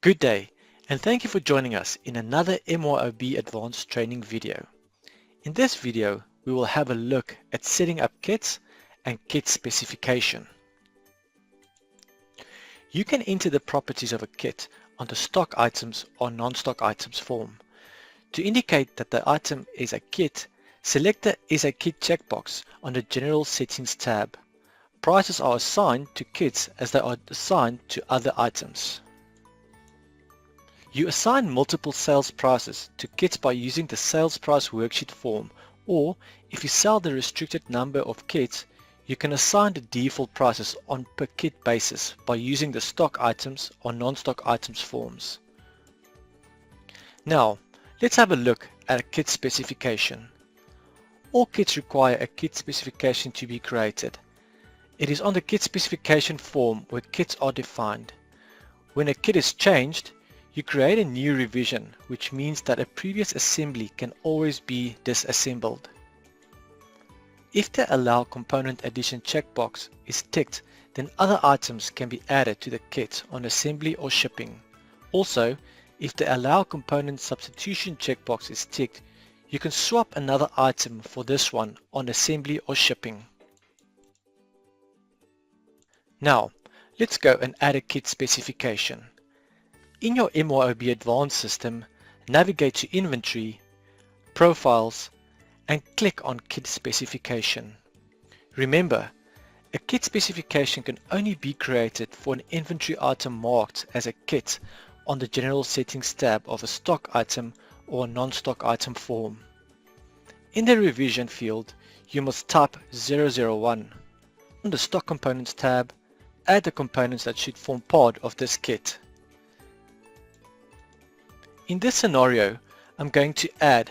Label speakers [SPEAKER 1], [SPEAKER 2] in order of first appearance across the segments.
[SPEAKER 1] Good day, and thank you for joining us in another MYOB Advanced Training video. In this video, we will have a look at setting up kits and kit specification. You can enter the properties of a kit on the stock items or non-stock items form. To indicate that the item is a kit, select the Is a Kit checkbox on the General Settings tab. Prices are assigned to kits as they are assigned to other items. You assign multiple sales prices to kits by using the Sales Price Worksheet form, or if you sell the restricted number of kits, you can assign the default prices on per kit basis by using the stock items or non-stock items forms. Now, let's have a look at a kit specification. All kits require a kit specification to be created. It is on the kit specification form where kits are defined. When a kit is changed, you create a new revision, which means that a previous assembly can always be disassembled. If the Allow Component Addition checkbox is ticked, then other items can be added to the kit on assembly or shipping. Also, if the Allow Component Substitution checkbox is ticked, you can swap another item for this one on assembly or shipping. Now, let's go and add a kit specification. In your MYOB Advanced system, navigate to Inventory, Profiles, and click on Kit Specification. Remember, a kit specification can only be created for an inventory item marked as a kit on the General Settings tab of a stock item or a non-stock item form. In the Revision field, you must type 001. On the Stock Components tab, add the components that should form part of this kit. In this scenario, I'm going to add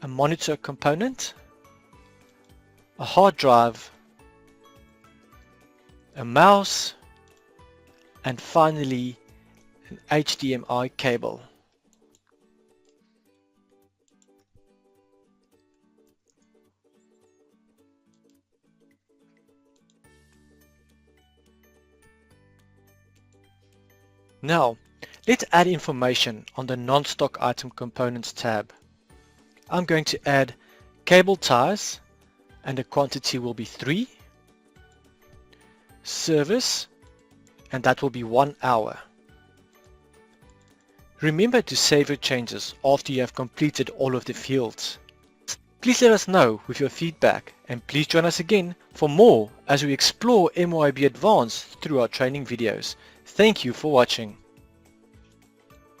[SPEAKER 1] a monitor component, a hard drive, a mouse, and finally an HDMI cable. Now, let's add information on the non-stock item components tab. I'm going to add cable ties, and the quantity will be 3. Service, and that will be 1 hour. Remember to save your changes after you have completed all of the fields. Please let us know with your feedback, and please join us again for more as we explore MYOB Advanced through our training videos. Thank you for watching.